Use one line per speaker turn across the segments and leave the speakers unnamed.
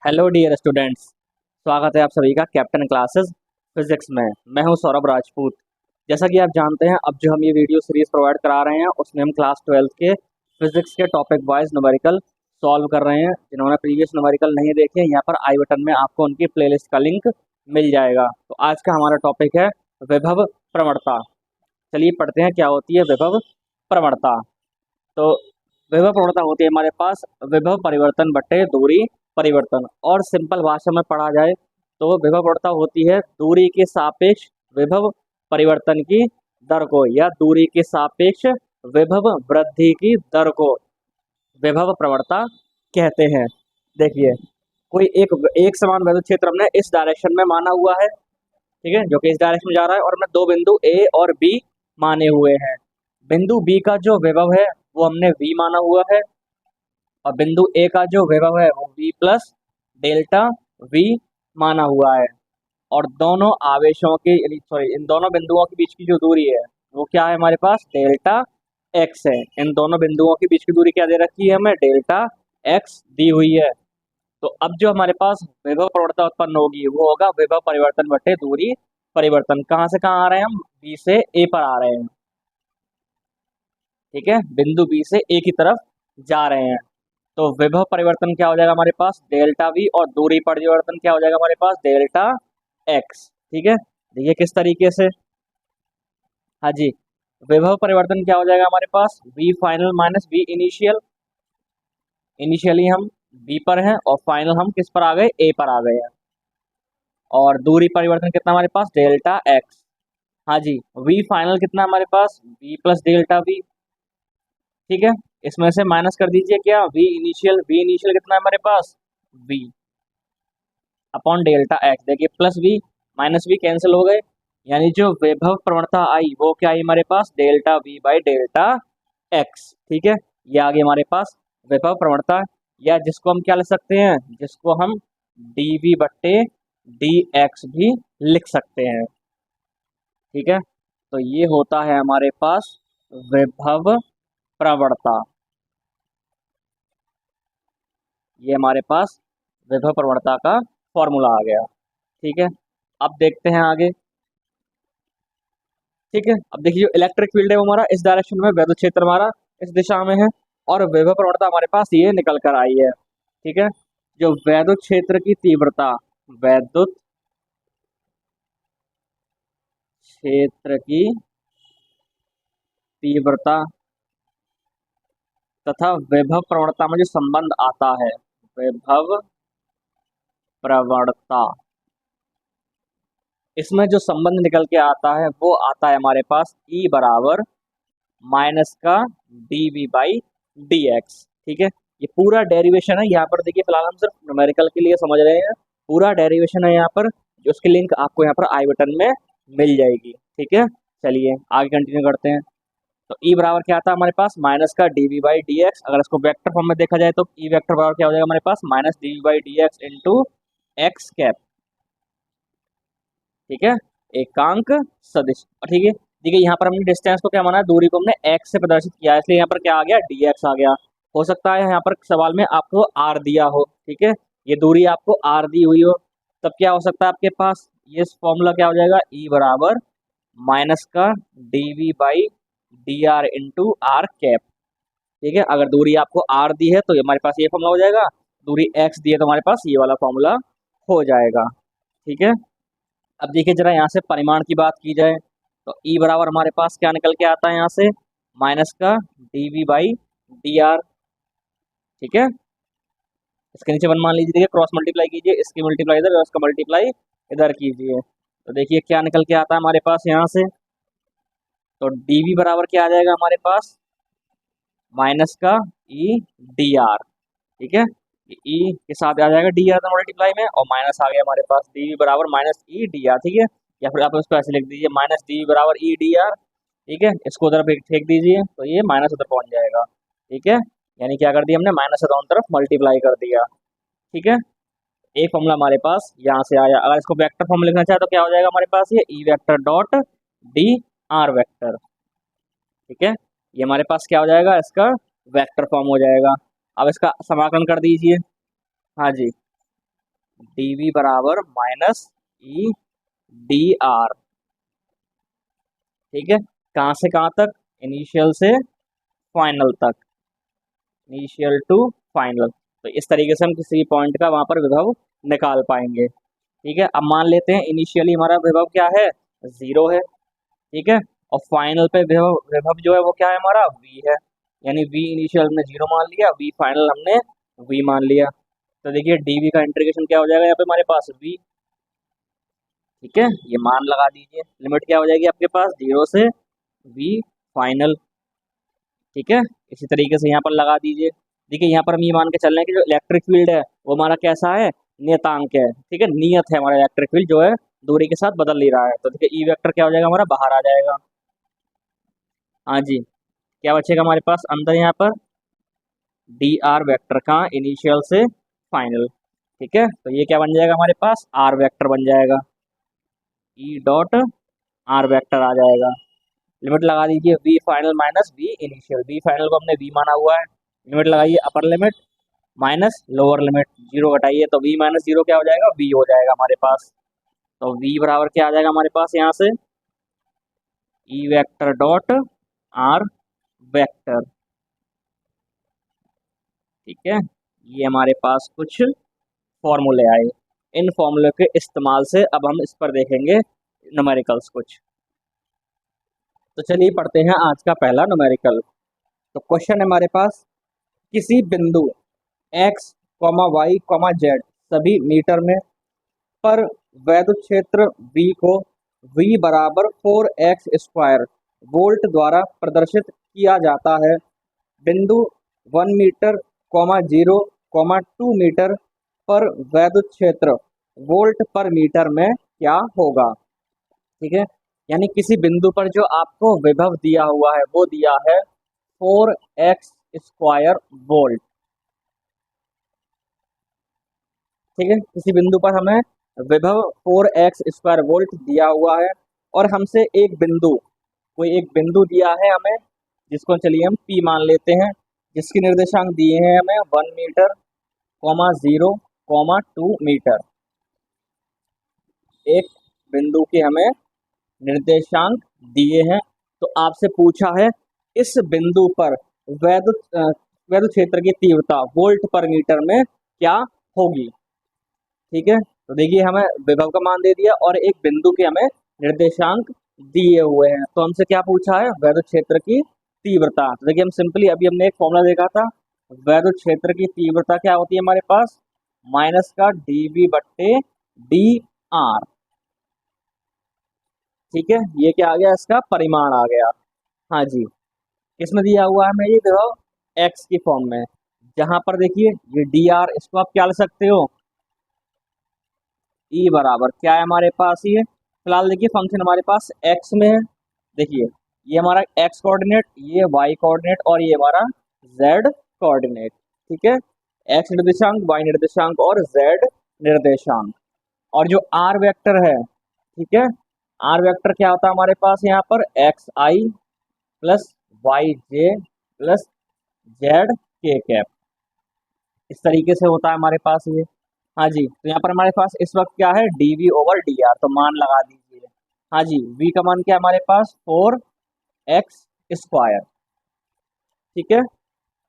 Hello dear students. स्वागत है आप सभी का कैप्टन क्लासेस फिजिक्स में। मैं हूं सौरभ राजपूत। जैसा कि आप जानते हैं, अब जो हम ये वीडियो सीरीज प्रोवाइड करा रहे हैं उसमें हम क्लास 12 के फिजिक्स के टॉपिक वाइज न्यूमेरिकल सॉल्व कर रहे हैं। जिन्होंने प्रीवियस न्यूमेरिकल नहीं देखे, यहाँ पर आई बटन में आपको उनकी प्लेलिस्ट का लिंक मिल जाएगा। तो आज का हमारा टॉपिक है विभव प्रवणता। चलिए पढ़ते हैं क्या होती है विभव प्रवणता। तो विभव प्रवणता होती है हमारे पास विभव परिवर्तन बटे दूरी परिवर्तन। और सिंपल भाषा में पढ़ा जाए तो विभव प्रवणता होती है दूरी के सापेक्ष विभव परिवर्तन की दर को, या दूरी के सापेक्ष विभव वृद्धि की दर को विभव प्रवणता कहते हैं। देखिए, कोई एक समान विद्युत क्षेत्र हमने इस डायरेक्शन में माना हुआ है, ठीक है, जो कि इस डायरेक्शन में जा रहा है, और हमने दो बिंदु ए और बी माने हुए हैं। बिंदु बी का जो विभव है वो हमने v माना हुआ है, और बिंदु ए का जो विभव है वो v प्लस डेल्टा v माना हुआ है। और दोनों आवेशों की इन दोनों बिंदुओं के बीच की जो दूरी है वो क्या है हमारे पास, डेल्टा x है। इन दोनों बिंदुओं के बीच की दूरी क्या दे रखी है हमें, डेल्टा x दी हुई है। तो अब जो हमारे पास विभव प्रवणता उत्पन्न होगी वो होगा विभव परिवर्तन बटे दूरी परिवर्तन। कहाँ से कहाँ आ रहे हैं हम, बी से ए पर आ रहे हैं, ठीक है, बिंदु बी से ए की तरफ जा रहे हैं। तो विभव परिवर्तन क्या हो जाएगा हमारे पास, डेल्टा वी, और दूरी परिवर्तन क्या हो जाएगा हमारे पास, डेल्टा एक्स। ठीक है, देखिए किस तरीके से। हाँ जी, विभव परिवर्तन क्या हो जाएगा हमारे पास, V final minus V initial. Initially हम बी पर हैं और फाइनल हम किस पर आ गए, ए पर आ गए हैं। और दूरी परिवर्तन कितना हमारे पास, डेल्टा एक्स। हाँ जी, वी फाइनल कितना हमारे पास, वी प्लस डेल्टा वी। ठीक है, इसमें से माइनस कर दीजिए क्या, वी इनिशियल। वी इनिशियल कितना है हमारे पास, वी अपॉन डेल्टा एक्स। देखिए plus V minus V cancel हो गए, यानी जो विभव प्रवणता आई वो क्या आई हमारे पास, delta V by delta X. ठीक है, ये आ गई हमारे पास विभव प्रवणता, या जिसको हम क्या लिख सकते हैं, जिसको हम डी वी बट्टे डी एक्स भी लिख सकते हैं। ठीक है, तो ये होता है हमारे पास विभव प्रवणता। ये हमारे पास विभव प्रवणता का फॉर्मूला आ गया। ठीक है, अब देखते हैं आगे। ठीक है, अब देखिए जो इलेक्ट्रिक फील्ड है वो हमारा इस डायरेक्शन में, वैद्युत क्षेत्र हमारा इस दिशा में है, और विभव प्रवणता हमारे पास ये निकल कर आई है। ठीक है, जो वैद्युत क्षेत्र की तीव्रता, वैद्युत क्षेत्र की तीव्रता तथा विभव प्रवणता में जो संबंध आता है, विभव प्रवणता, इसमें जो संबंध निकल के आता है वो आता है हमारे पास E बराबर माइनस का d V by D x. ठीक है, ये पूरा डेरिवेशन है यहाँ पर। देखिए फिलहाल हम सिर्फ न्यूमेरिकल के लिए समझ रहे हैं, पूरा डेरिवेशन है यहाँ पर, जो उसकी लिंक आपको यहाँ पर आई बटन में मिल जाएगी। ठीक है, चलिए आगे कंटिन्यू करते हैं। तो ई बराबर क्या आता है हमारे पास, माइनस का d V by D x. अगर इसको वेक्टर फॉर्म में देखा जाए तो ई वेक्टर बराबर क्या हो जाएगा हमारे पास, minus D V by D X into X cap. ठीक है, एकांक सदिश। ठीक है, देखिए यहाँ पर हमने डिस्टेंस को क्या माना है, दूरी को हमने x से प्रदर्शित किया है, इसलिए यहाँ पर क्या आ गया, dx आ गया। हो सकता है यहाँ पर सवाल में आपको r दिया हो, ठीक है, ये दूरी आपको r दी हुई हो, तब क्या हो सकता है आपके पास, ये फॉर्मूला क्या हो जाएगा, E बराबर माइनस का d V by d r into r cap. ठीक है, अगर दूरी आपको r दी है तो हमारे पास ये फॉर्मूला हो जाएगा, दूरी x दी है तो हमारे पास ये वाला फॉर्मूला हो जाएगा। ठीक है, अब देखिए जरा यहाँ से परिमाण की बात की जाए तो E बराबर हमारे पास क्या निकल के आता है यहाँ से, माइनस का d V by d r. ठीक है, इसके नीचे वन मान लीजिए, देखिए क्रॉस मल्टीप्लाई कीजिए, इसकी मल्टीप्लाई इधर और इसका मल्टीप्लाई इधर कीजिए, तो देखिए क्या निकल के आता है हमारे पास यहाँ से। तो डी वी बराबर क्या आ जाएगा हमारे पास, माइनस का ई डी आर। ठीक है, ई के साथ आ जाएगा डी आर का मल्टीप्लाई में, और माइनस आ गया हमारे पास डी वी बराबर माइनस ई डी आर। ठीक है, या फिर आप उसको ऐसे लिख दीजिए, माइनस डी वी बराबर ई डी आर। ठीक है, इसको उधर फेंक दीजिए तो ये माइनस उधर पहुंच जाएगा। ठीक है, यानी क्या कर दिया हमने, माइनस से दोनों तरफ मल्टीप्लाई कर दिया। ठीक है, एक फॉर्मूला हमारे पास यहाँ से आया। अगर इसको वेक्टर फॉर्म लिखना चाहे तो क्या हो जाएगा हमारे पास, ये ई vector dot D R vector. ठीक है, ये हमारे पास क्या हो जाएगा, इसका वेक्टर फॉर्म हो जाएगा। अब इसका समाकलन कर दीजिए। हाँ जी, डी वी बराबर माइनस ई डी आर। ठीक है, कहाँ से कहाँ तक, इनिशियल से फाइनल तक, इनिशियल टू फाइनल। तो इस तरीके से हम किसी पॉइंट का वहां पर विभव निकाल पाएंगे। ठीक है, अब मान लेते हैं इनिशियली हमारा विभव क्या है, 0 है। ठीक है, और फाइनल पे विभव विभव जो है वो क्या है हमारा, v है। यानी v इनिशियल हमने 0 मान लिया, v फाइनल हमने v मान लिया। तो देखिए dv का इंटीग्रेशन क्या हो जाएगा यहाँ पे हमारे पास v। ठीक है, ये मान लगा दीजिए, लिमिट क्या हो जाएगी आपके पास, 0 से v फाइनल। ठीक है, इसी तरीके से यहाँ पर लगा दीजिए। देखिए यहाँ पर हम ये मान के चल रहे हैं कि जो इलेक्ट्रिक फील्ड है वो हमारा कैसा है, नियतांक है। ठीक है, नियत है हमारा इलेक्ट्रिक फील्ड जो है, दूरी के साथ बदल नहीं रहा है। तो देखिए ई वेक्टर क्या हो जाएगा हमारा, बाहर आ जाएगा। हाँ जी, क्या बचेगा हमारे पास अंदर यहाँ पर, डी आर वेक्टर का इनिशियल से फाइनल। ठीक है, तो ये क्या बन जाएगा हमारे पास, आर वेक्टर बन जाएगा, ई डॉट आर वेक्टर आ जाएगा। लिमिट लगा दीजिए, V final minus V initial, V final को हमने वी माना हुआ है। लिमिट लगाइए, upper limit minus lower limit, 0 घटाइए तो वी माइनस 0 क्या हो जाएगा, वी हो जाएगा हमारे पास। तो वी बराबर क्या आ जाएगा हमारे पास यहाँ से, ई वेक्टर डॉट आर वेक्टर। ठीक है, ये हमारे पास कुछ फॉर्मूले आए। इन फॉर्मूले के इस्तेमाल से अब हम इस पर देखेंगे न्यूमेरिकल्स कुछ। तो चलिए पढ़ते हैं आज का पहला न्यूमेरिकल। तो क्वेश्चन है हमारे पास, किसी बिंदु x, y, z सभी मीटर में पर वैद्युत क्षेत्र V को V बराबर 4x स्क्वायर वोल्ट द्वारा प्रदर्शित किया जाता है। बिंदु 1 मीटर, 0, 2 मीटर पर वैद्युत क्षेत्र वोल्ट पर मीटर में क्या होगा। ठीक है, यानी किसी बिंदु पर जो आपको विभव दिया हुआ है वो दिया है 4x स्क्वायर वोल्ट। ठीक है, किसी बिंदु पर हमें विभव 4x स्क्वायर वोल्ट दिया हुआ है और हमसे एक बिंदु, कोई एक बिंदु दिया है हमें, जिसको चलिए हम P मान लेते हैं, जिसके निर्देशांक दिए हैं हमें 1 मीटर, 0, 2 मीटर। एक बिंदु के हमें निर्देशांक दिए हैं। तो आपसे पूछा है इस बिंदु पर वैद्युत क्षेत्र की तीव्रता वोल्ट पर मीटर में क्या होगी। ठीक है, तो देखिए हमें विभव का मान दे दिया और एक बिंदु के हमें निर्देशांक दिए हुए हैं। तो हमसे क्या पूछा है, वैद्युत क्षेत्र की तीव्रता। तो देखिए हम सिंपली अभी हमने एक फॉर्मूला देखा था, वैद्युत क्षेत्र की तीव्रता क्या होती है हमारे पास, माइनस का डी वी बट्टे डी आर। ठीक है, ये क्या आ गया, इसका परिमाण आ गया। हाँ जी, किसमें दिया हुआ है हमें ये विभव, एक्स की फॉर्म में। जहां पर देखिए ये डी आर, इसको आप क्या लिख सकते हो, ई बराबर क्या है हमारे पास, ये फिलहाल देखिए फंक्शन हमारे पास एक्स में है। देखिए ये हमारा एक्स कोऑर्डिनेट, ये वाई कोऑर्डिनेट और ये हमारा जेड कोऑर्डिनेट। ठीक है, एक्स निर्देशांक, वाई निर्देशांक और जेड निर्देशांक। और जो आर वेक्टर है, ठीक है, आर वेक्टर क्या होता है हमारे पास यहाँ पर, एक्स आई प्लस वाई जे प्लस जेड के कैप, इस तरीके से होता है हमारे पास ये। हाँ जी, तो यहाँ पर हमारे पास इस वक्त क्या है, d V over d r, तो मान लगा दीजिए। हाँ जी, v का मान क्या है हमारे पास, 4x स्क्वायर। ठीक है,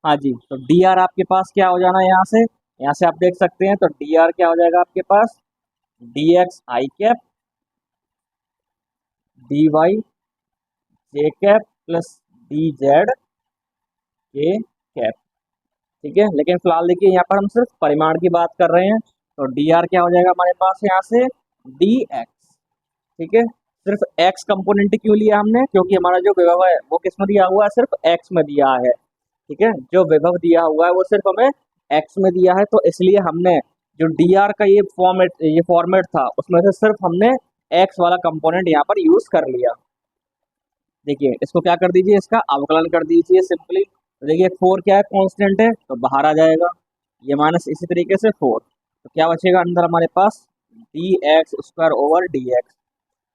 हाँ जी, तो डी आर आपके पास क्या हो जाना है, यहाँ से आप देख सकते हैं। तो डी आर क्या हो जाएगा आपके पास, D x I cap D Y J cap plus D Z के कैप। ठीक है, लेकिन फिलहाल देखिए यहाँ पर हम सिर्फ परिमाण की बात कर रहे हैं। तो डी आर क्या हो जाएगा हमारे पास यहाँ से, डी एक्स। ठीक है, सिर्फ एक्स कंपोनेंट क्यों लिया हमने, क्योंकि हमारा जो विभव है वो किस में दिया हुआ है, सिर्फ एक्स में दिया है। ठीक है, जो विभव दिया हुआ है वो सिर्फ हमें एक्स में दिया है, तो इसलिए हमने जो डी आर का ये फॉर्मेट था उसमें से सिर्फ हमने एक्स वाला कंपोनेंट यहाँ पर यूज कर लिया। देखिए इसको क्या कर दीजिए, इसका अवकलन कर दीजिए सिंपली। तो देखिए 4 क्या है, कांस्टेंट है, तो बाहर आ जाएगा ये माइनस, इसी तरीके से 4। तो क्या बचेगा अंदर हमारे पास, D X square over D X.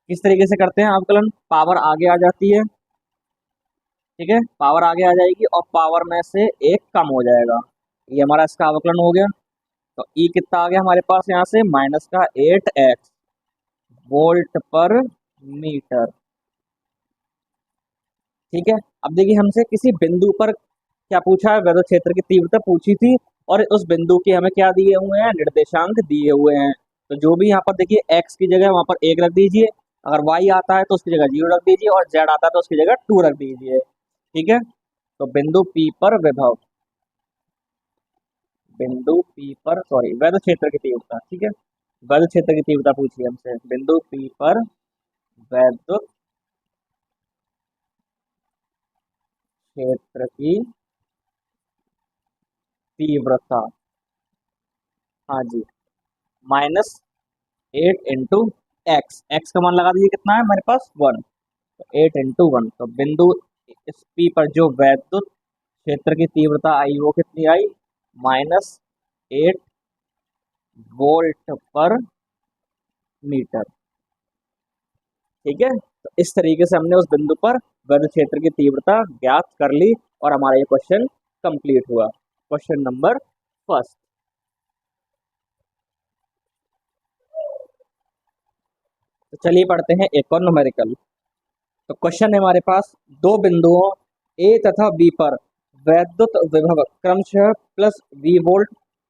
किस तरीके से करते हैं अवकलन, पावर आगे आ जाती है। ठीक है, पावर आगे आ जाएगी और पावर में से एक कम हो जाएगा, ये हमारा इसका अवकलन हो गया। तो ई कितना आ गया हमारे पास यहाँ से, माइनस का 8x वोल्ट पर मीटर। ठीक है, अब देखिए हमसे किसी बिंदु पर क्या पूछा है, विद्युत क्षेत्र की तीव्रता पूछी थी, और उस बिंदु के हमें क्या दिए हुए हैं, निर्देशांक दिए हुए हैं। तो जो भी यहाँ पर देखिए x की जगह वहां पर 1 रख दीजिए, अगर y आता है तो उसकी जगह 0 रख दीजिए, और z आता है तो उसकी जगह 2 रख दीजिए। ठीक है, तो बिंदु P पर विभव, बिंदु P पर सॉरी विद्युत क्षेत्र की तीव्रता। ठीक है, विद्युत क्षेत्र की तीव्रता पूछी है हमसे, बिंदु P पर विद्युत क्षेत्र की तीव्रता। हाँ जी, -8 × x का मान लगा दीजिए, कितना है हमारे पास 1, तो 8 × 1, तो बिंदु इस P पर जो वैद्युत क्षेत्र की तीव्रता आई वो कितनी आई, -8 वोल्ट पर मीटर। ठीक है, तो इस तरीके से हमने उस बिंदु पर विद्युत क्षेत्र की तीव्रता ज्ञात कर ली, और हमारा ये क्वेश्चन कंप्लीट हुआ। Question number first. तो चलिए पढ़ते हैं एक और न्यूमेरिकल। तो क्वेश्चन है हमारे पास, दो बिंदुओं ए तथा बी पर वैद्युत विभव क्रमशः +V वोल्ट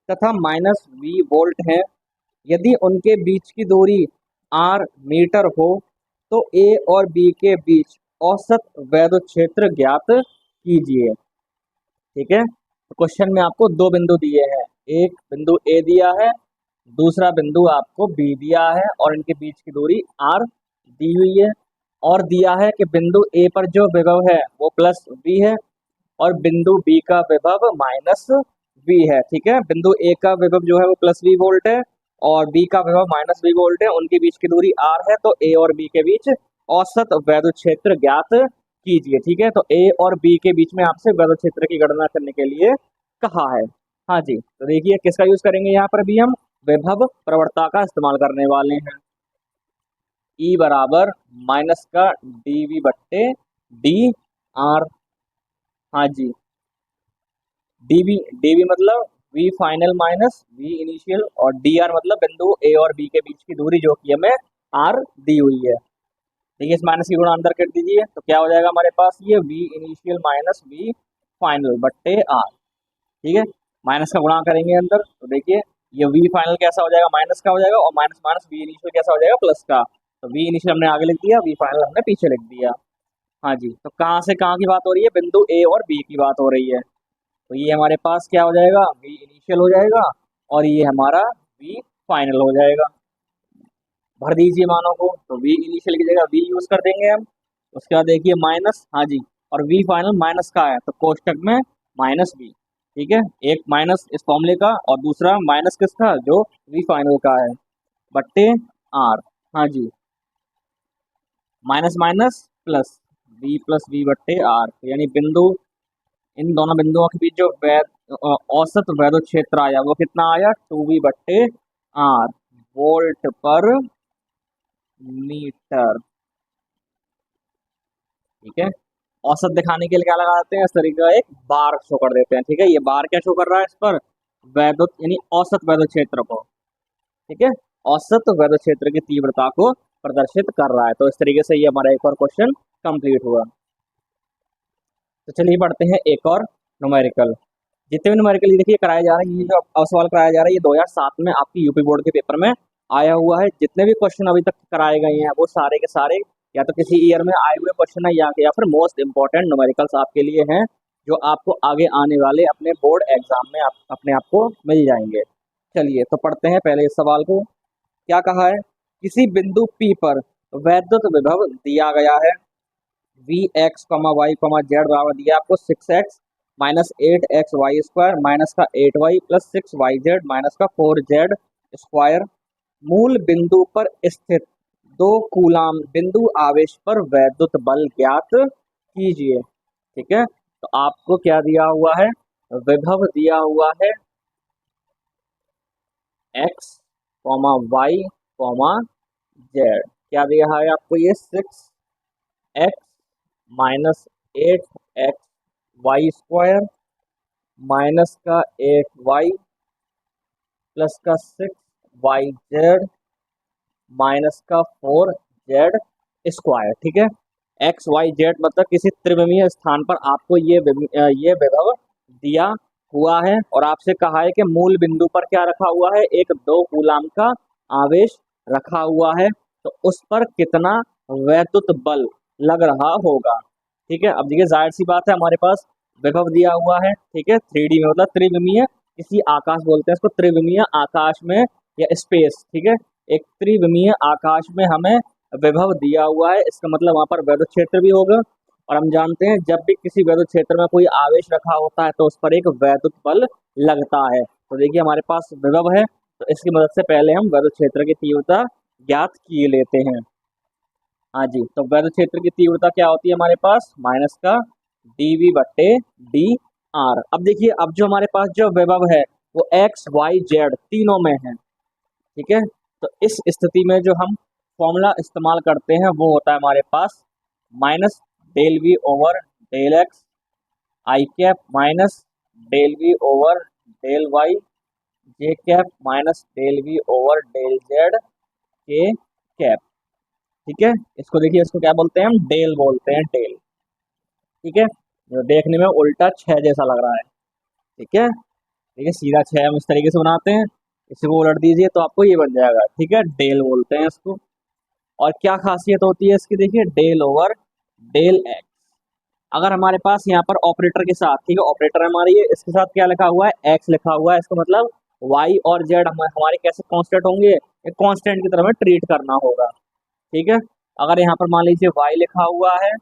तथा -V वोल्ट है। यदि उनके बीच की दूरी r मीटर हो तो ए और बी के बीच औसत वैद्युत क्षेत्र ज्ञात कीजिए। ठीक है, तो क्वेश्चन में आपको दो बिंदु दिए हैं, एक बिंदु ए दिया है, दूसरा बिंदु आपको बी दिया है, और इनके बीच की दूरी r दी हुई है, और दिया है कि बिंदु ए पर जो विभव है वो +V है, और बिंदु बी का विभव -V है। ठीक है, बिंदु ए का विभव जो है वो +V वोल्ट है, और बी का विभव -V वोल्ट है, उनके बीच की दूरी r है, तो ए और बी के बीच औसत वैद्युत क्षेत्र ज्ञात कीजिए। ठीक है, तो ए और बी के बीच में आपसे वैद्युत क्षेत्र की गणना करने के लिए कहा है। हाँ जी, तो देखिए किसका यूज करेंगे, यहाँ पर भी हम विभव प्रवणता का इस्तेमाल करने वाले हैं। ई बराबर माइनस का dV बट्टे dr। हाँ जी, dV, dV मतलब V final minus V initial, और dr मतलब बिंदु A और B के बीच की दूरी जो कि हमें r दी हुई है। देखिए इस माइनस की गुणा अंदर कर दीजिए, तो क्या हो जाएगा हमारे पास, ये V initial minus V final बट्टे r। ठीक है, माइनस का गुणा करेंगे अंदर, तो देखिए ये V फाइनल कैसा हो जाएगा, माइनस का हो जाएगा, और माइनस माइनस V इनिशियल कैसा हो जाएगा, प्लस का। तो V इनिशियल हमने आगे लिख दिया, V फाइनल हमने पीछे लिख दिया। हाँ जी, तो कहाँ से कहाँ की बात हो रही है, बिंदु A और B की बात हो रही है। तो ये हमारे पास क्या हो जाएगा, V इनिशियल हो जाएगा, और ये हमारा V फाइनल हो जाएगा। भर दीजिए मानों को, तो V इनिशियल की जगह V यूज कर देंगे हम। उसके बाद देखिए माइनस, हाँ जी, और V फाइनल माइनस का है, तो कोष्टक में -V। ठीक है, एक माइनस इस फॉर्मूले का, और दूसरा माइनस किसका, जो V फाइनल का है, बट्टे R। हाँ जी, माइनस माइनस प्लस, V बट्टे R, यानी बिंदु, इन दोनों बिंदुओं के बीच जो औसत वैद्युत क्षेत्र आया वो कितना आया, 2V बट्टे R वोल्ट पर मीटर। ठीक है, औसत दिखाने के लिए क्या लगा देते हैं, इस तरीके का एक बार शो कर देते हैं। ठीक है, ये बार क्या शो कर रहा है इस पर, वैद्युत यानी औसत वैद्युत क्षेत्र को। ठीक है, औसत वैद्युत क्षेत्र की तीव्रता को प्रदर्शित कर रहा है। तो इस तरीके से ये हमारा एक और क्वेश्चन कंप्लीट हुआ। तो चलिए पढ़ते हैं एक और न्यूमेरिकल। जितने भी न्यूमेरिकल देखिए कराए जा रहे हैं, ये जो अब सवाल कराया जा रहा है, ये 2007 में आपकी यूपी बोर्ड के पेपर में आया हुआ है। जितने भी क्वेश्चन अभी तक कराए गए हैं वो सारे के सारे या तो किसी ईयर में आए हुए क्वेश्चन है, या फिर मोस्ट इंपॉर्टेंट न्यूमेरिकल्स आपके लिए हैं, जो आपको आगे आने वाले अपने बोर्ड एग्जाम में अपने आप को मिल जाएंगे। चलिए तो पढ़ते हैं पहले इस सवाल को। क्या कहा है, किसी बिंदु P पर वैद्युत विभव दिया गया है, V x comma y comma z बराबर दिया आपको 6x -8xy² माइनस का 8y प्लस 6yz माइनस का 4z²। मूल बिंदु पर स्थित 2 कूलाम बिंदु आवेश पर वैद्युत बल ज्ञात कीजिए। ठीक है, तो आपको क्या दिया हुआ है, विभव दिया हुआ है x y z। क्या दिया है आपको, ये 6x -8xy² माइनस का 8y प्लस का 6yz माइनस का 4z स्क्वायर। ठीक है, एक्स वाई जेड मतलब किसी त्रिविमीय स्थान पर आपको ये विभव दिया हुआ है और आपसे कहा है कि मूल बिंदु पर क्या रखा हुआ है, एक 2 कूलाम का आवेश रखा हुआ है, तो उस पर कितना वैद्युत बल लग रहा होगा। ठीक है, अब देखिए जाहिर सी बात है, हमारे पास विभव दिया हुआ है। ठीक है, 3D में मतलब त्रिविमीय किसी आकाश बोलते हैं इसको, त्रिविमीय आकाश में या स्पेस। ठीक है, एक त्रिविमीय आकाश में हमें विभव दिया हुआ है, इसका मतलब वहां पर वैद्युत क्षेत्र भी होगा। और हम जानते हैं जब भी किसी वैद्युत क्षेत्र में कोई आवेश रखा होता है तो उस पर एक वैद्युत बल लगता है। तो देखिए हमारे पास विभव है, तो इसकी मदद से पहले हम वैद्युत क्षेत्र की तीव्रता ज्ञात किए लेते हैं। हाँ जी, तो वैद्युत क्षेत्र की तीव्रता क्या होती है हमारे पास, माइनस का dv बट्टे डी आर। अब देखिए, अब जो हमारे पास जो विभव है वो एक्स वाई जेड तीनों में है। ठीक है, तो इस स्थिति में जो हम फॉर्मूला इस्तेमाल करते हैं वो होता है हमारे पास minus del V over del X I cap minus del V over del Y J cap minus del V over del Z के कैप। ठीक है, इसको देखिए, इसको क्या बोलते हैं हम, डेल बोलते हैं, डेल। ठीक है, जो देखने में उल्टा 6 जैसा लग रहा है। ठीक है, देखिए सीधा 6 हम इस तरीके से बनाते हैं, इसको उलट दीजिए तो आपको ये बन जाएगा। ठीक है, डेल बोलते हैं इसको। और क्या खासियत होती है इसकी, देखिए डेल ओवर डेल एक्स। अगर हमारे पास यहाँ पर ऑपरेटर के साथ, ठीक है ऑपरेटर हमारी है, इसके साथ क्या लिखा हुआ है, एक्स लिखा हुआ है, इसका मतलब वाई और जेड हमारे कैसे कांस्टेंट होंगे, एक कांस्टेंट की तरह में ट्रीट करना होगा। ठीक है, अगर यहाँ पर मान लीजिए वाई लिखा हुआ है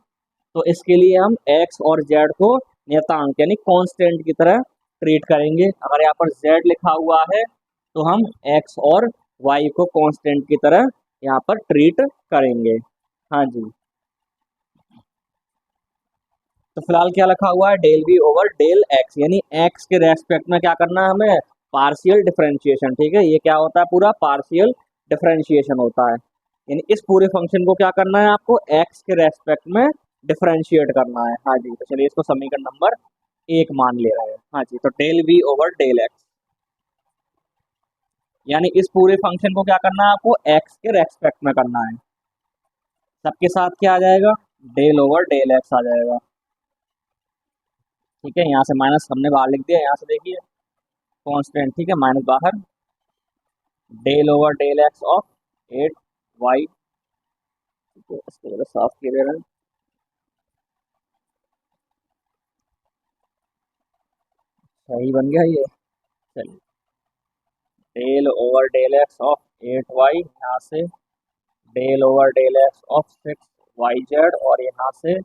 तो इसके लिए हम एक्स और जेड को नियतांक यानी कांस्टेंट की तरह ट्रीट करेंगे। अगर यहाँ पर जेड लिखा हुआ है तो हम एक्स और वाई को कांस्टेंट की तरह यहाँ पर ट्रीट करेंगे। हाँ जी, तो फिलहाल क्या लिखा हुआ है, del V over del x, यानी एक्स के रेस्पेक्ट में क्या करना है हमें, पार्शियल डिफरेंशिएशन। ठीक है, ये क्या होता है, पूरा पार्शियल डिफरेंशिएशन होता है, यानी इस पूरे फंक्शन को क्या करना है आपको, एक्स के रेस्पेक्ट में डिफरेंशिएट करना है। हाँ जी, तो चलिए इसको समीकरण नंबर 1 मान ले रहे हैं। हाँ जी, तो del V over del x, यानी इस पूरे फंक्शन को क्या करना है आपको, एक्स के रेस्पेक्ट में करना है। सबके साथ क्या आ जाएगा, डेल ओवर डेल एक्स आ जाएगा। ठीक है, यहाँ से माइनस हमने बाहर लिख दिया, यहाँ से देखिए कांस्टेंट। ठीक है, माइनस बाहर, del over del x of 8y। ठीक है, इसको जरा साफ किए दे रहे हैं। सही बन गया ये, चलिए del over del x of 8y, यहाँ से del over del x of 6yz और यहाँ से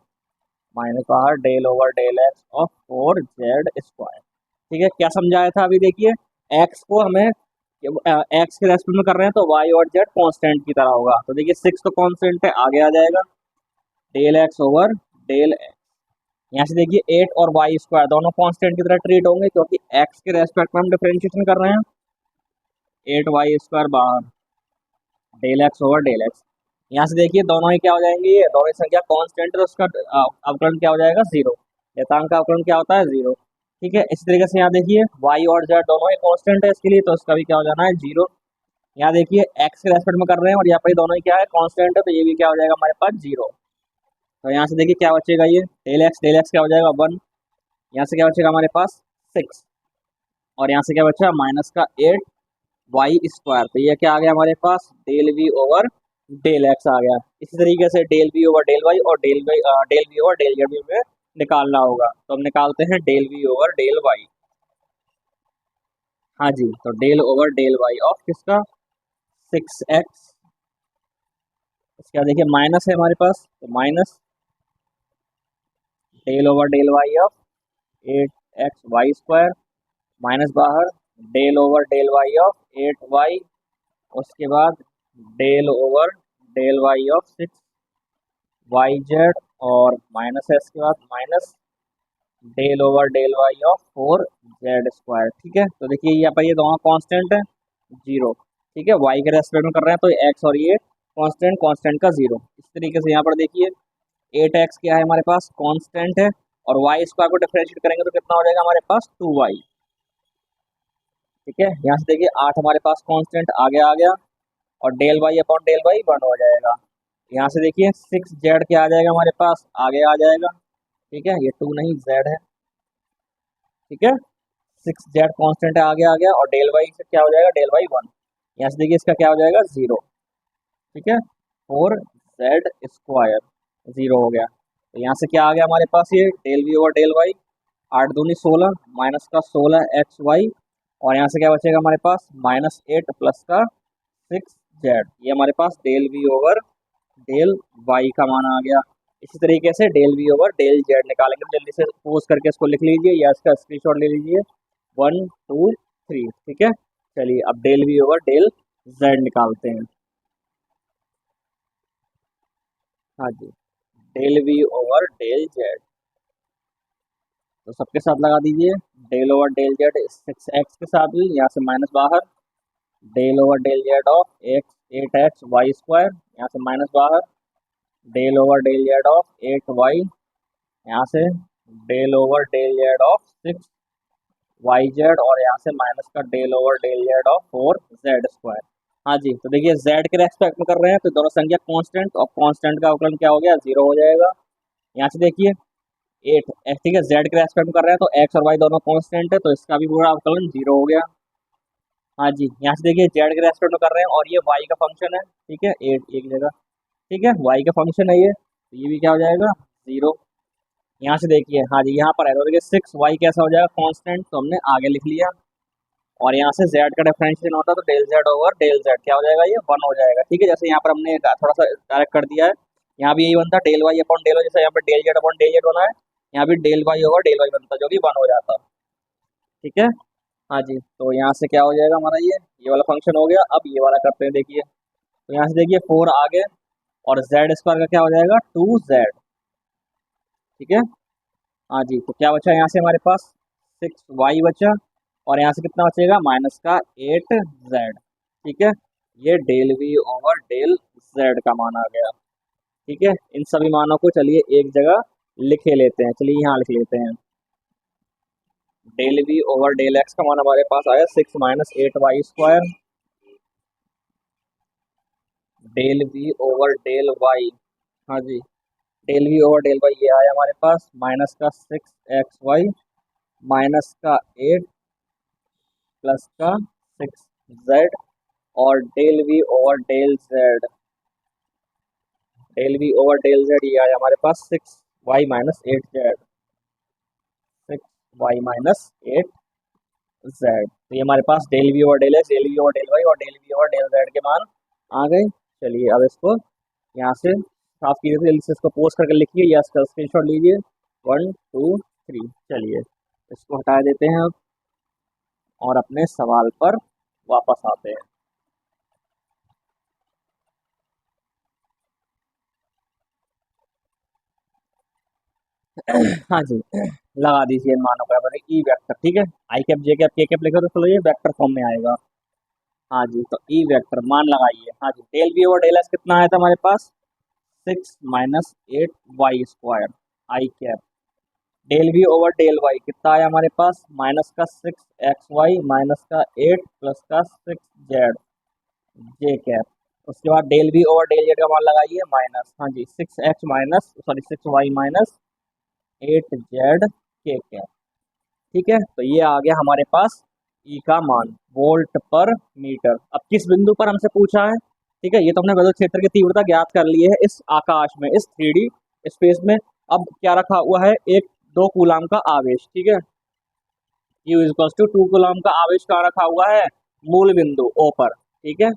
माइनस बाहर del over del x of 4z square. ठीक है, क्या समझाया था अभी देखिए, एक्स को हमें एक्स के रेस्पेक्ट में कर रहे हैं तो वाई और जेड कांस्टेंट की तरह होगा। तो देखिए 6 तो कांस्टेंट है, आगे आ जाएगा del x over del x. यहाँ से देखिए 8 और वाई स्क्वायर दोनों कांस्टेंट की तरह ट्रीट होंगे क्योंकि एक्स के रेस्पेक्ट में हम डिफरेंशिएशन कर रहे हैं। 8y स्क्वायर बाहर, del x over del x. यहाँ से देखिए दोनों ही क्या हो जाएंगे, ये दोनों ही संख्या कांस्टेंट है, उसका अवकलन क्या हो जाएगा, 0। नियतांक का अवकलन क्या होता है, 0। ठीक है, इसी तरीके से यहाँ देखिए y और z दोनों ही कांस्टेंट है इसके लिए, तो इसका भी क्या हो जाना है, 0। यहाँ देखिए x के रेस्पेक्ट में कर रहे हैं और यहाँ पर दोनों ही क्या है, कांस्टेंट है, तो ये भी क्या हो जाएगा हमारे पास, 0। तो यहाँ से देखिए क्या बचेगा, ये डेल एक्स क्या हो जाएगा, 1। यहाँ से क्या बचेगा हमारे पास, 6। और यहाँ से क्या बचा, माइनस का 8y स्क्वायर। तो ये क्या आ गया हमारे पास, del V over del X आ गया। इसी तरीके से del V over del Y और del V over del Z भी हमें निकालना होगा, तो हम निकालते हैं del V over del Y. हाँ जी, तो del over del Y of किसका, 6x। इसके बाद देखिए माइनस है हमारे पास, तो minus del over del Y of 8xy square minus बाहर del over del Y of 8y, उसके बाद del over del Y of 6yz और माइनस है इसके बाद minus del over del Y of 4z square. ठीक है, तो देखिए यहाँ पर ये दोनों कांस्टेंट है, 0। ठीक है, y के रेस्पेक्ट में कर रहे हैं तो x और ये कांस्टेंट, कांस्टेंट का 0। इस तरीके से यहाँ पर देखिए 8x क्या है हमारे पास, कांस्टेंट है, और y स्क्वायर को डिफरेंशिएट करेंगे तो कितना हो जाएगा हमारे पास, 2y। ठीक है, यहाँ से देखिए 8 हमारे पास कांस्टेंट आगे आ गया और del Y upon del y 1 हो जाएगा। यहाँ से देखिए 6z क्या आ जाएगा हमारे पास, आगे आ जाएगा। ठीक है, ये 2 नहीं z है। ठीक है, 6z कांस्टेंट है, आगे आ गया और डेल वाई से क्या हो जाएगा, डेल वाई 1। यहाँ से देखिए इसका क्या हो जाएगा, 0। ठीक है, 4z² 0 हो गया। तो यहाँ से क्या आ गया हमारे पास, ये del V over del y, 8 दूनी 16 माइनस का 16xy, और यहाँ से क्या बचेगा हमारे पास, -8 प्लस का 6z। ये हमारे पास del V over del Y का मान आ गया। इसी तरीके से del V over del Z निकालेंगे, तो जल्दी से पोज करके इसको लिख लीजिए या इसका स्क्रीनशॉट ले लीजिए, 1 2 3। ठीक है, चलिए अब del V over del Z निकालते हैं। हाँ जी, del V over del Z, तो सबके साथ लगा दीजिए। Del over del Z 6x के साथ भी, यहाँ से माइनस बाहर, del over del z of x 8x y², यहाँ से माइनस बाहर, del over del z of 8y, यहाँ से del over del z of 6yz, और यहाँ से माइनस का del over del z of 4z²। हाँ जी, तो देखिए z के रेस्पेक्ट में कर रहे हैं तो दोनों संख्या कांस्टेंट, और कांस्टेंट का अवकलन क्या हो गया, 0 हो जाएगा। यहाँ से देखिए 8, ठीक है, z के रेस्पेक्ट में कर रहे हैं तो x और y दोनों कांस्टेंट है, तो इसका भी पूरा अवकलन 0 हो गया। हाँ जी, यहाँ से देखिए z के रेस्पेक्ट में कर रहे हैं और ये y का फंक्शन है। ठीक है, 8 एक जगह, ठीक है, y का फंक्शन है ये, तो ये भी क्या हो जाएगा, 0। यहाँ से देखिए, हाँ जी, यहाँ पर है तो देखिए 6y कैसा हो जाएगा, कांस्टेंट, तो हमने आगे लिख लिया। और यहाँ से z का डिफरेंशिएशन होता है तो del z over del z क्या हो जाएगा, ये 1 हो जाएगा। ठीक है, जैसे यहाँ पर हमने थोड़ा सा डायरेक्ट कर दिया है, यहाँ भी यही बनता है, del Y upon del Y, जैसे यहाँ पर del Z upon del Z बना है, यहाँ भी del Y over del Y बनता है, जो कि 1 हो जाता है। ठीक है, हाँ जी, तो यहाँ से क्या हो जाएगा हमारा, ये वाला फंक्शन हो गया। अब ये वाला करते हैं, देखिए, तो यहाँ से देखिए 4 आगे और z² का क्या हो जाएगा, 2z। ठीक है, हाँ जी, तो क्या बचा यहाँ से हमारे पास, 6y बचा, और यहाँ से कितना बचेगा, माइनस का 8z। ठीक है, ये del V over del z का मान आ गया। ठीक है, इन सभी मानों को चलिए एक जगह लिखे लेते हैं, चलिए यहाँ लिख लेते हैं। Del V over del x का मान हमारे पास आया 6 minus 8y², del V over del y, हाँ जी, del V over del y ये आया हमारे पास माइनस का 6xy माइनस का 8 प्लस का 6z, और del V over del z, del V over del z ये आया हमारे पास 6y minus 8z, 6y minus 8z। तो ये हमारे पास del V over del x, del V over del y और del V over del z के मान आ गए। चलिए अब इसको यहाँ से साफ कीजिए, तो जल्दी से इसको पोस्ट करके लिखिए या इसका स्क्रीनशॉट लीजिए, 1 2 3। चलिए इसको हटा देते हैं अब और अपने सवाल पर वापस आते हैं। हाँ जी, लगा दीजिए इन मानों का ई वेक्टर। ठीक है, आई कैप जे कैप के कैप लिखो तो चलो ये वेक्टर फॉर्म में आएगा। हाँ जी, तो ई वेक्टर मान लगाइए। हाँ जी, del V over del S कितना आया था हमारे पास, 6 minus 8y² I cap. Del V over del Y कितना आया हमारे पास, माइनस का 6xy माइनस का 8 प्लस का 6z जे कैप। उसके बाद del V over del Z का मान लगाइए माइनस, हाँ जी, 6x minus sorry 6y minus 8z के कैप। ठीक है, तो ये आ गया हमारे पास ई का मान वोल्ट पर मीटर। अब किस बिंदु पर हमसे पूछा है, ठीक है, ये तो हमने विद्युत क्षेत्र की तीव्रता ज्ञात कर ली है इस आकाश में, इस 3D स्पेस में। अब क्या रखा हुआ है, एक 2 कूलाम का आवेश। ठीक है, Q इक्वल्स टू 2 कूलाम का आवेश कहाँ रखा हुआ है, मूल बिंदु O पर। ठीक है,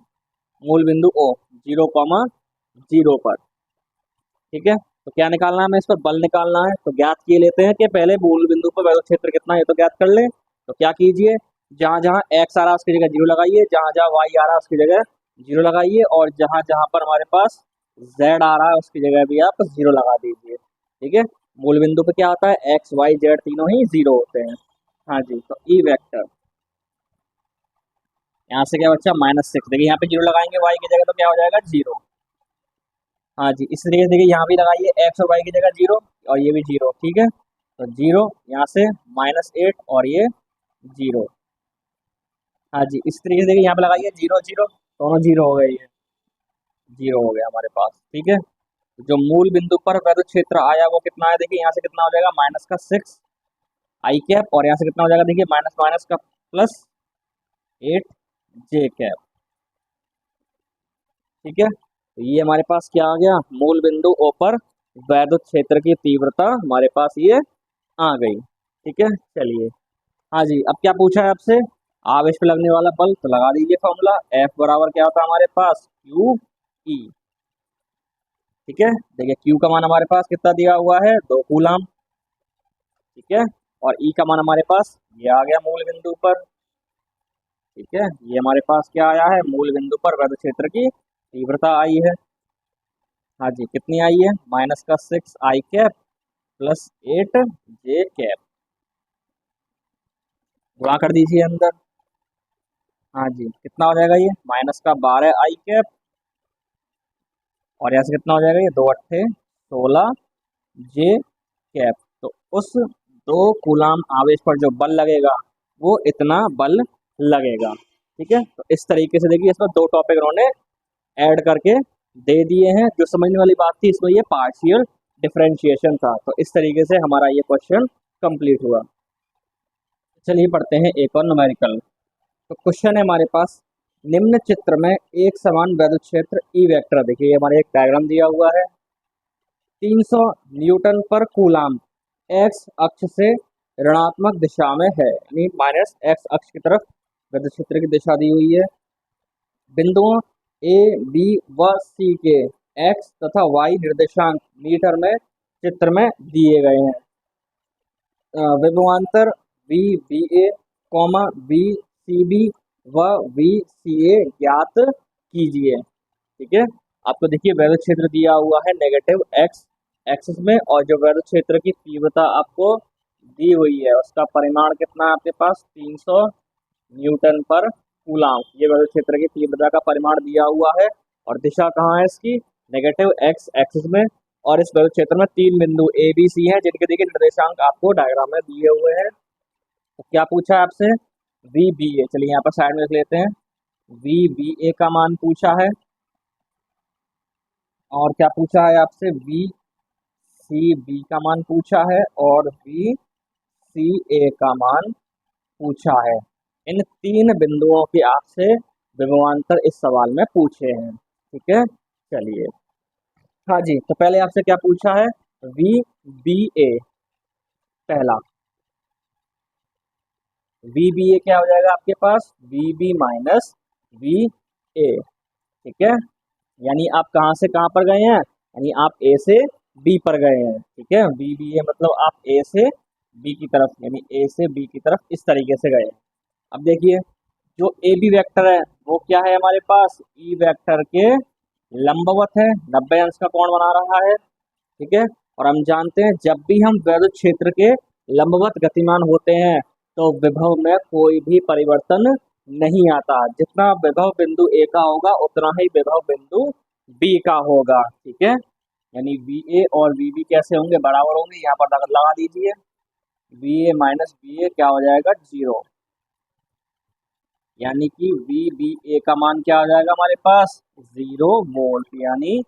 मूल बिंदु O 0,0 पर। ठीक है, तो क्या निकालना है हमें, इस पर बल निकालना है। तो ज्ञात किए लेते हैं कि पहले मूल बिंदु पर विद्युत क्षेत्र कितना है, ये तो ज्ञात कर ले। तो क्या कीजिए, जहां जहां x आ रहा है उसकी जगह 0 लगाइए, जहां जहां y आ रहा है उसकी जगह 0 लगाइए, और जहां जहां पर हमारे पास z आ रहा है उसकी जगह भी आप 0 लगा दीजिए। ठीक है, मूल बिंदु पे क्या होता है, x y z तीनों ही 0 होते हैं। हाँ जी, तो ई वेक्टर यहाँ से क्या बच्चा, -6। देखिए यहाँ पे 0 लगाएंगे y की जगह तो क्या हो जाएगा, 0। हाँ जी, इस तरीके से देखिए यहाँ भी लगाइए, x और y की जगह 0 और ये भी 0। ठीक है, तो 0 यहाँ से -8 और ये 0। हाँ जी, इस तरीके से देखिए यहाँ पे लगाइए, जीरो जीरो, दोनों जीरो हो गए, ये जीरो हो गया हमारे पास। ठीक है, तो जो मूल बिंदु पर वैद्युत क्षेत्र आया वो कितना है, देखिए यहाँ से कितना हो जाएगा, माइनस का 6 आई कैप, और यहाँ से कितना हो जाएगा, देखिए माइनस माइनस का प्लस 8 जे कैप। ठीक है, तो ये हमारे पास क्या आ गया, मूल बिंदु ओ पर वैद्युत क्षेत्र की तीव्रता हमारे पास ये आ गई। ठीक है, चलिए। हाँ जी, अब क्या पूछा है आपसे, आवेश पे लगने वाला बल, तो लगा दीजिए फॉर्मूला, एफ बराबर क्या होता है हमारे पास, क्यू ई। ठीक है, देखिए क्यू का मान हमारे पास कितना दिया हुआ है, 2 कूलाम। ठीक है, और ई का मान हमारे पास ये आ गया मूल बिंदु पर। ठीक है, ये हमारे पास क्या आया है, मूल बिंदु पर वैद्युत क्षेत्र की तीव्रता आई है। हाँ जी, कितनी आई है, माइनस का 6 आई कैप प्लस 8 जे कैप। गुणा कर दीजिए अंदर। हाँ जी, कितना हो जाएगा ये, माइनस का 12 आई कैप, और यहाँ से कितना हो जाएगा, ये 2 अट्ठे 16 जे कैप। तो उस 2 कूलाम आवेश पर जो बल लगेगा वो इतना बल लगेगा। ठीक है, तो इस तरीके से देखिए इसमें 2 टॉपिक उन्होंने ऐड करके दे दिए हैं। जो समझने वाली बात थी इसमें ये पार्शियल डिफरेंशिएशन था। तो इस तरीके से हमारा ये क्वेश्चन कंप्लीट हुआ। चलिए पढ़ते हैं एक और न्यूमेरिकल। तो क्वेश्चन है हमारे पास, निम्न चित्र में एक समान वैद्युत क्षेत्र ई वेक्टर, देखिए ये हमारे एक डायग्राम दिया हुआ है, 300 न्यूटन पर कूलाम एक्स अक्ष से ऋणात्मक दिशा में है, यानी माइनस एक्स अक्ष की तरफ वैद्युत क्षेत्र की दिशा दी हुई है। बिंदुओं ए बी व सी के एक्स तथा वाई निर्देशांक मीटर में चित्र में दिए गए हैं। विभवांतर V B A comma V C B व वी सी ए ज्ञात कीजिए। ठीक है, आपको देखिए वैद्युत क्षेत्र दिया हुआ है नेगेटिव एक्स एक्सिस में, और जो वैद्युत क्षेत्र की तीव्रता आपको दी हुई है उसका परिमाण कितना है आपके पास, 300 न्यूटन पर कूलाम। ये वैद्युत क्षेत्र की तीव्रता का परिमाण दिया हुआ है, और दिशा कहाँ है इसकी, नेगेटिव एक्स एक्सिस में। और इस वैद्युत क्षेत्र में 3 बिंदु ए बी सी हैं, जिनके देखिए निर्देशांक आपको डायग्राम में दिए हुए हैं। तो क्या पूछा है आपसे, वी बी ए, चलिए यहाँ पर साइड में लिख लेते हैं, वी बी ए का मान पूछा है, और क्या पूछा है आपसे, वी सी बी का मान पूछा है, और वी सी ए का मान पूछा है। इन 3 बिंदुओं के आपसे विभवांतर इस सवाल में पूछे हैं। ठीक है, चलिए। हाँ जी, तो पहले आपसे क्या पूछा है, वी बी ए पहला, वी बी ए क्या हो जाएगा आपके पास, V B minus V A. ठीक है, यानी आप कहाँ से कहाँ पर गए हैं, यानी आप ए से बी पर गए हैं। ठीक है, वी बी ए मतलब आप ए से बी की तरफ, यानी ए से बी की तरफ इस तरीके से गए। अब देखिए जो ए बी वेक्टर है वो क्या है हमारे पास, ई वेक्टर के लंबवत है, 90 अंश का कोण बना रहा है। ठीक है, और हम जानते हैं जब भी हम वैद्युत क्षेत्र के लंबवत गतिमान होते हैं तो विभव में कोई भी परिवर्तन नहीं आता, जितना विभव बिंदु ए का होगा उतना ही विभव बिंदु बी का होगा। ठीक है, यानी वी ए और वी बी कैसे होंगे, बराबर होंगे, यहाँ पर लगा दीजिए, वी ए माइनस बी ए क्या हो जाएगा, 0। यानी कि वी बी ए का मान क्या आ जाएगा हमारे पास, 0 वोल्ट, यानी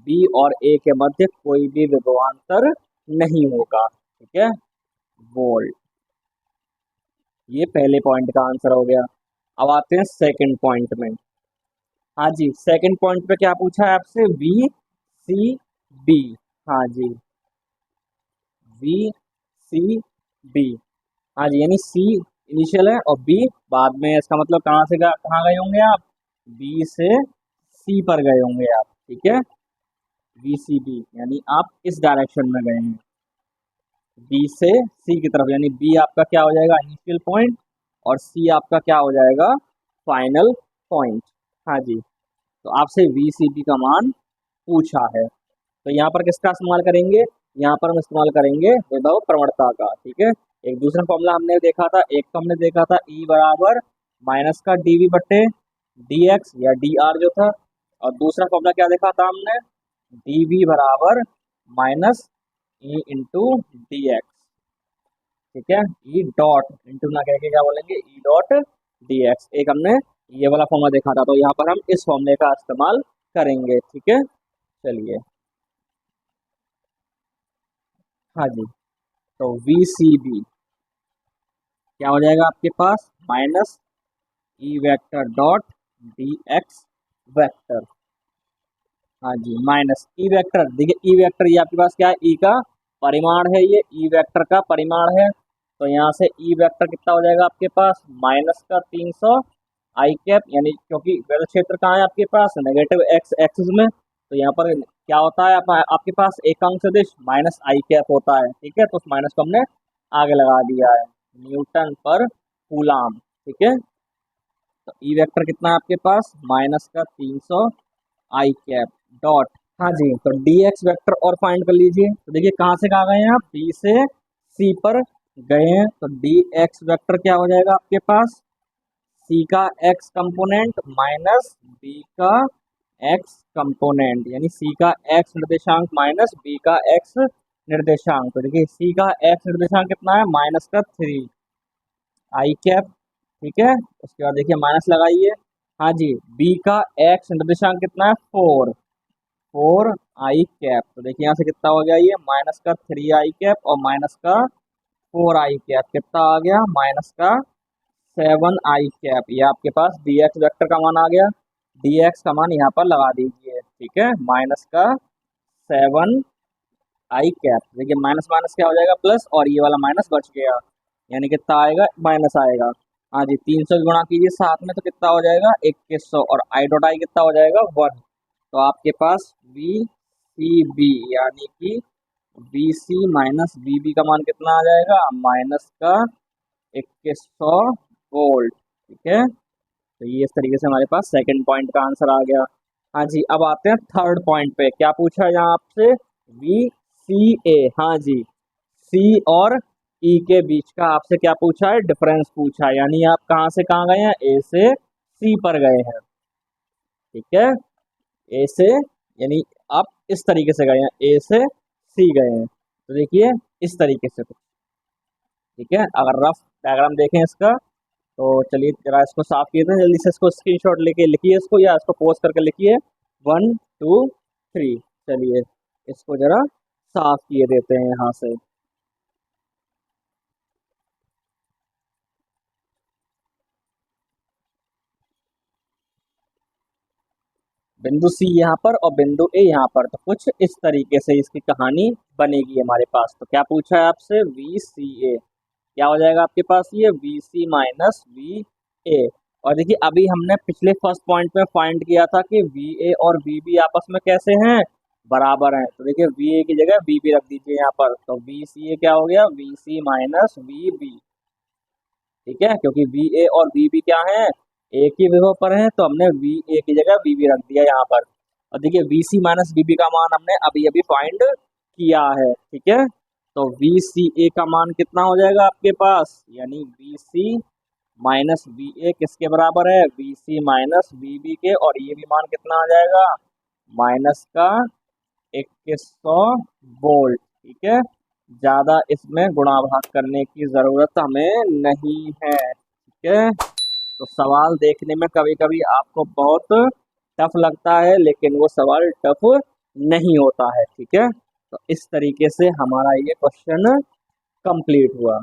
बी और ए के मध्य कोई भी विभवांतर नहीं होगा। ठीक है, वोल्ट। ये पहले पॉइंट का आंसर हो गया। अब आते हैं सेकंड पॉइंट में। हाँ जी, सेकंड पॉइंट पे क्या पूछा है आपसे, वी सी बी। हाँ जी, वी सी बी। हाँ जी, यानी सी इनिशियल है और बी बाद में, इसका मतलब कहाँ से कहाँ गए होंगे आप, बी से सी पर गए होंगे आप। ठीक है, बी सी बी यानी आप इस डायरेक्शन में गए हैं, बी से सी की तरफ, यानी बी आपका क्या हो जाएगा, इनिशियल पॉइंट, और सी आपका क्या हो जाएगा, फाइनल पॉइंट। हाँ जी, तो आपसे वी सी बी का मान पूछा है, तो यहाँ पर किसका इस्तेमाल करेंगे, यहाँ पर हम इस्तेमाल करेंगे विभव प्रवणता का। ठीक है, एक दूसरा फॉर्मूला हमने देखा था, एक तो हमने देखा था ई बराबर माइनस का डी वी बट्टे डी एक्स या डी आर जो था, और दूसरा फॉर्मूला क्या देखा था हमने, डी वी बराबर minus E into D x. ठीक है, ई डॉट इंटू ना कह के क्या बोलेंगे, ई डॉट डी एक्स। एक हमने ये वाला फॉर्मूला देखा था, तो यहाँ पर हम इस फॉर्मूले का इस्तेमाल करेंगे। ठीक है, चलिए। हाँ जी, तो वी सी बी क्या हो जाएगा आपके पास, minus E vector dot D X vector. हाँ जी, माइनस ई वेक्टर, देखिए ई वेक्टर ये आपके पास क्या है, ई का परिमाण है, ये ई वेक्टर का परिमाण है। तो यहाँ से ई वेक्टर कितना हो जाएगा आपके पास, माइनस का 300 आई कैप, यानी क्योंकि वेक्टर क्षेत्र कहाँ है आपके पास, नेगेटिव एक्स एक्सिस में, तो यहाँ पर क्या होता है आपके पास एकांक सदिश माइनस आई कैप होता है। ठीक है, तो उस माइनस को हमने आगे लगा दिया है, न्यूटन पर कूलाम। ठीक है, तो ई वेक्टर कितना है आपके पास, माइनस का 300 आई कैप डॉट। हाँ जी, तो डी एक्स वैक्टर और फाइंड कर लीजिए। तो देखिए कहाँ से कहाँ गए हैं आप, बी से सी पर गए हैं, तो डी एक्स वैक्टर क्या हो जाएगा आपके पास, सी का एक्स कंपोनेंट माइनस बी का एक्स कंपोनेंट, यानी सी का एक्स निर्देशांक माइनस बी का एक्स निर्देशांक। तो देखिए सी का एक्स निर्देशांक कितना है, माइनस का 3 आई कैप। ठीक है, उसके बाद देखिए माइनस लगाइए। हाँ जी, बी का एक्स निर्देशांक कितना है, 4 आई कैप। तो देखिए यहाँ से कितना हो गया, ये माइनस का 3 आई कैप और माइनस का 4 आई कैप, कितना आ गया, माइनस का 7 आई कैप। ये आपके पास डी एक्स वैक्टर का मान आ गया। डी एक्स का मान यहाँ पर लगा दीजिए। ठीक है, माइनस का 7 आई कैप। देखिए माइनस माइनस क्या हो जाएगा, प्लस, और ये वाला माइनस बच गया, यानी कितना आएगा, माइनस आएगा। हाँ जी, 300 गुणा कीजिए साथ में, तो कितना हो जाएगा, 2100, और आई डॉट आई कितना हो जाएगा, 1। तो आपके पास वी सी बी यानी कि V C minus V B का मान कितना आ जाएगा, माइनस का 2100 वोल्ट। ठीक है, तो ये इस तरीके से हमारे पास सेकंड पॉइंट का आंसर आ गया। हाँ जी, अब आते हैं थर्ड पॉइंट पे। क्या पूछा है यहाँ आपसे, वी सी ए। हाँ जी, सी और ई के बीच का आपसे क्या पूछा है, डिफरेंस पूछा है, यानी आप कहाँ से कहाँ गए हैं, ए से सी पर गए हैं। ठीक है, ए से, यानी आप इस तरीके से गए हैं, ए से सी गए हैं, तो देखिए इस तरीके से कुछ। ठीक है, अगर रफ डायग्राम देखें इसका, तो चलिए जरा इसको साफ किए थे, जल्दी से इसको स्क्रीनशॉट लेके लिखिए इसको, या इसको पोस्ट करके लिखिए 1 2 3। चलिए इसको जरा साफ किए देते हैं यहाँ से। बिंदु सी यहाँ पर और बिंदु ए यहाँ पर, तो कुछ इस तरीके से इसकी कहानी बनेगी हमारे पास। तो क्या पूछा है आपसे, वी सी ए क्या हो जाएगा आपके पास, ये V C minus V A. और देखिए अभी हमने पिछले फर्स्ट पॉइंट में फाइंड किया था कि वी ए और वी बी आपस में कैसे हैं, बराबर हैं। तो देखिए वी ए की जगह वी बी रख दीजिए यहाँ पर, तो वी सी ए क्या हो गया, V C minus V B. ठीक है, क्योंकि वी ए और वी बी क्या है, एक ही विभव पर है, तो हमने वी ए की जगह वी बी रख दिया यहाँ पर। और देखिए V C minus V B का मान हमने अभी अभी फाइंड किया है। ठीक है, तो वी सी ए का मान कितना हो जाएगा आपके पास, यानी V C minus V A किसके बराबर है, V C minus V B के, और ये भी मान कितना आ जाएगा, माइनस का 2100 वोल्ट। ठीक है, ज़्यादा इसमें गुणा भाग करने की ज़रूरत हमें नहीं है। ठीक है, तो सवाल देखने में कभी कभी आपको बहुत टफ लगता है, लेकिन वो सवाल टफ नहीं होता है। ठीक है, तो इस तरीके से हमारा ये क्वेश्चन कंप्लीट हुआ।